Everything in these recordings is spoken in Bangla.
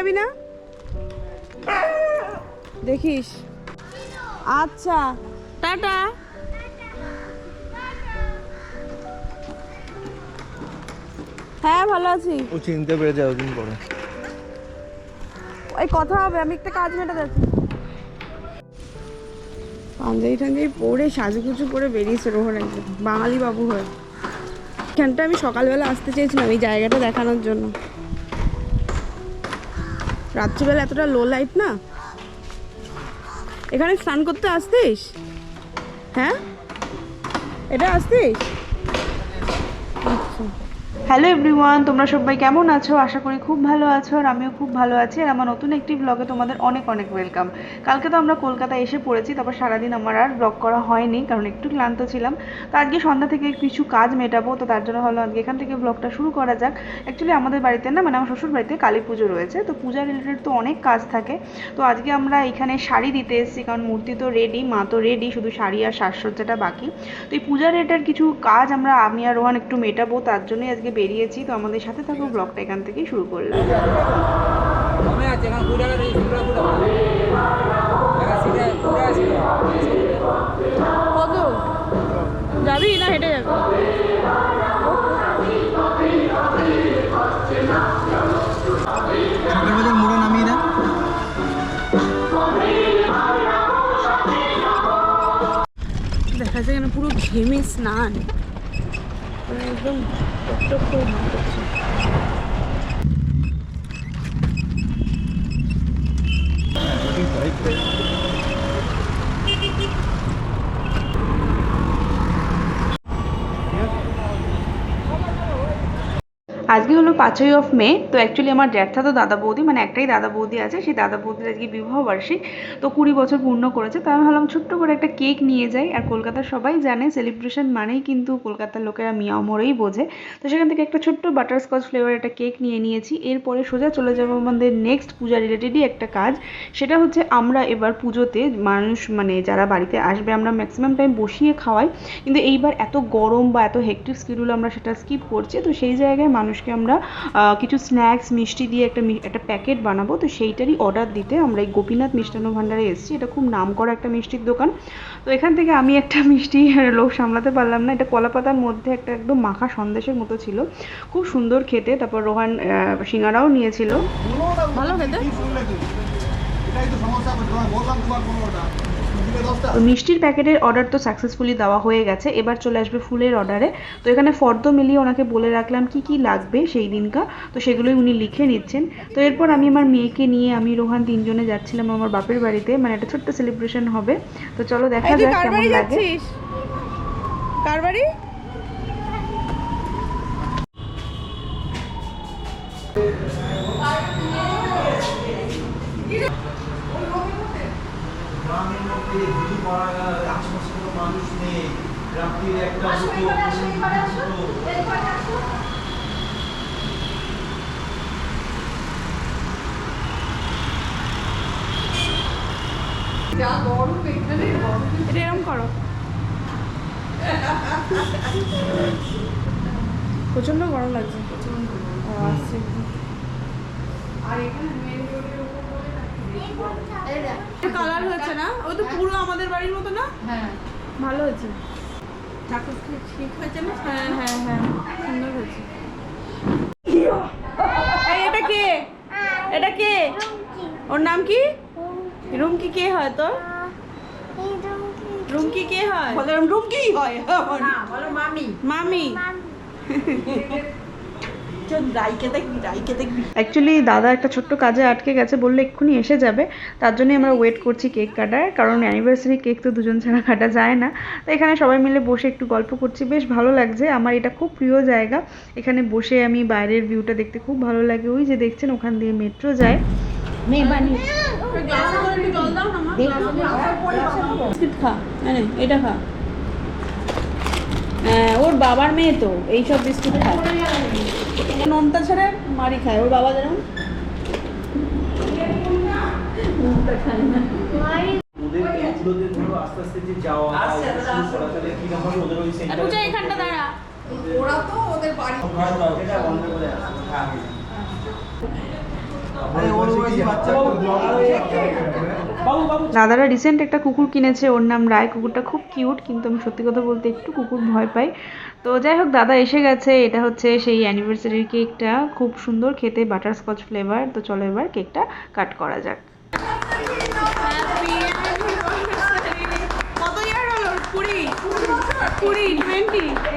যাবি না? দেখিস। আচ্ছা টাটা। হ্যাঁ ভালো আছি। ও চিনতে পেরে যাও দিন পরে। ওই কথা হবে, আমি একটা কাজ মেটাতে যাচ্ছি। পাঞ্জাবি টাঞ্জাবি পরে সাজুগুজু করে বেরিয়েছে রোহন একদম বাঙালি বাবু হয়ে। এখানটা আমি সকালবেলা আসতে চেয়েছিলাম এই জায়গাটা দেখানোর জন্য। রাত্রিবেলা এতটা লো লাইট না। এখানে স্নান করতে আসতিস? হ্যাঁ এটা আসতিস? আচ্ছা। হ্যালো এভরিওয়ান, তোমরা সবাই কেমন আছো? আশা করি খুব ভালো আছো, আর আমিও খুব ভালো আছি। আর আমার নতুন একটি ব্লগে তোমাদের অনেক অনেক ওয়েলকাম। কালকে তো আমরা কলকাতায় এসে পড়েছি, তারপর সারাদিন আমার আর ব্লগ করা হয়নি কারণ একটু ক্লান্ত ছিলাম। তো আজকে সন্ধ্যা থেকে কিছু কাজ মেটাবো, তো তার জন্য হলো আজকে এখান থেকে ব্লগটা শুরু করা যাক। অ্যাকচুয়ালি আমাদের বাড়িতে না, মানে আমার শ্বশুর বাড়িতে কালী পুজো রয়েছে, তো পূজা রিলেটেড তো অনেক কাজ থাকে। তো আজকে আমরা এখানে শাড়ি দিতে এসেছি, কারণ মূর্তি তো রেডি, মা তো রেডি, শুধু শাড়ি আর সাজসজ্জাটা বাকি। তো এই পূজা রিলেটেড কিছু কাজ আমি আর রোহান একটু মেটাবো, তার জন্যই আজকে বেরিয়েছি। তো আমাদের সাথে থাকো, ব্লগটা এখান থেকেই শুরু করলাম। কত যাবি না হেঁটে যাবি? সকাল বাজার মোড়ে নামিয়ে দেন। দেখা যায় না পুরো ঘেমে স্নান, একদম টকটক করে ভাব করছে। আজকে হলো 5ই মে। তো অ্যাকচুয়ালি আমার জ্যাঠাতো দাদা বৌদি, মানে একটাই দাদা বৌদি আছে, সেই দাদা বৌদির আজকে বিবাহ বার্ষিক। তো 20 বছর পূর্ণ করেছে। তো আমি ভাবলাম ছোট্ট করে একটা কেক নিয়ে যাই। আর কলকাতার সবাই জানে সেলিব্রেশন মানেই কিন্তু কলকাতার লোকেরা মিয়াও মোড়েই বোঝে। তো সেখান থেকে একটা ছোট্ট বাটারস্কচ ফ্লেভার একটা কেক নিয়ে নিয়েছি। এরপরে সোজা চলে যাবো আমাদের নেক্সট পূজা রিলেটেডই একটা কাজ। সেটা হচ্ছে আমরা এবার পুজোতে মানুষ, মানে যারা বাড়িতে আসবে, আমরা ম্যাক্সিমাম টাইম বসিয়ে খাওয়াই, কিন্তু এইবার এত গরম বা এত হেক্টিক শিডিউল আমরা সেটা স্কিপ করছি। তো সেই জায়গায় মানুষকে আমরা কিছু স্ন্যাক্স মিষ্টি দিয়ে একটা প্যাকেট বানাবো। তো সেইটারই অর্ডার দিতে আমরা এই গোপীনাথ মিষ্টান্ন ভাণ্ডারে এসেছি। এটা খুব নামকরা একটা মিষ্টির দোকান। তো এখান থেকে আমি একটা মিষ্টি লোভ সামলাতে পারলাম না। এটা কলাপাতার মধ্যে একটা একদম মাখা সন্দেশের মতো ছিল, খুব সুন্দর খেতে। তারপর রোহান সিঙ্গারাও নিয়েছিল, ভালো খেতে। তো মিষ্টির প্যাকেটের অর্ডার তো সাকসেসফুলি দেওয়া হয়ে গেছে, এবার চলে আসবে ফুলের অর্ডারে। তো এখানে ফর্দ মিলিয়ে ওনাকে বলে রাখলাম কি কি লাগবে সেই দিনকা, তো সেগুলোই উনি লিখে নিচ্ছেন। তো এরপর আমি আমার মেয়েকে নিয়ে, আমি রোহান তিনজনে যাচ্ছিলাম আমার বাপের বাড়িতে, মানে একটা ছোট্ট সেলিব্রেশন হবে। তো চলো দেখা যাক কেমন লাগে। কার বাড়ি? আশেপাশে কোনো মানুষ নেই, রাত্রির একটা এটা এরকম করো। প্রচন্ড গরম লাগছে। কালার হয়েছে না? ও তো পুরো আমাদের বাড়ির মতো না? হ্যাঁ ভালো হয়েছে। ঠিক হয়েছে না? হ্যাঁ হ্যাঁ হ্যাঁ সুন্দর হয়েছে। এটা কে? এটা কে? ওর নাম কি? রুমকি। কে হয় তোর? রুমকি কে হয়? বলে রুমকি হয়। না বলো মামি। মামি। অ্যাকচুয়ালি দাদা একটা ছোট্ট কাজে আটকে গেছে, বললে এক্ষুনি এসে যাবে। তার জন্যই আমরা ওয়েট করছি কেক কাটার, কারণ অ্যানিভার্সারি কেক তো দুজন ছাড়া কাটা যায় না। তো এখানে সবাই মিলে বসে একটু গল্প করছি, বেশ ভালো লাগছে। আমার এটা খুব প্রিয় জায়গা, এখানে বসে আমি বাইরের ভিউটা দেখতে খুব ভালো লাগে। ওই যে দেখছেন ওখান দিয়ে মেট্রো যায়। খা, এটা খা। ওর বাবার মেয়ে তো এইসব বিস্কুট খায়, নোনতা ছাড়া মারি খায়। ওর বাবা যেরকম নোনতা খায় না। এখানটা দাঁড়া, ওরা তো ওদের বাড়ি। দাদারা রিসেন্ট একটা কুকুর কিনেছে, ওর নাম রায়। কুকুরটা খুব কিউট, কিন্তু আমি সত্যি কথা বলতে একটু কুকুর ভয় পাই। তো যাই হোক, দাদা এসে গেছে। এটা হচ্ছে সেই অ্যানিভার্সারির কেকটা, খুব সুন্দর খেতে, বাটারস্কচ ফ্লেভার। তো চলো এবার কেকটা কাট করা যাক। কত ইয়ার হলো? 20 20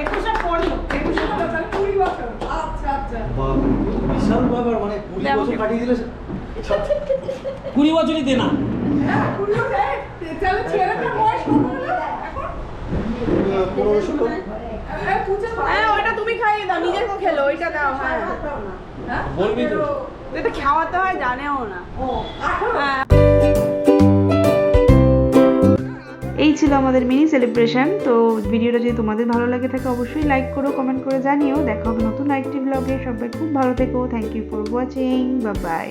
21 পড়লো 20 বছর। আচ্ছা বিশাল ব্যাপার, মানে 20 বছর কাটিয়ে দিলে 20 বছরই দে না। তাহলে ছেলেটার বয়স কত হলো এখন? 15 হ্যাঁ, ওইটা তুমি খাইয়ে দাও, নিজের কো খেলো, ওইটা দাও। হ্যাঁ বলবি তো। এটা খাওয়াতে হয়, জানেও না। হ্যাঁ, এই ছিল আমাদের মিনি সেলিব্রেশন। তো ভিডিওটা যদি তোমাদের ভালো লাগে থাকে অবশ্যই লাইক করো, কমেন্ট করে জানিও। দেখা হবে নতুন আরেকটি ব্লগে। সবাই খুব ভালো থেকো। Thank you for watching. Bye by.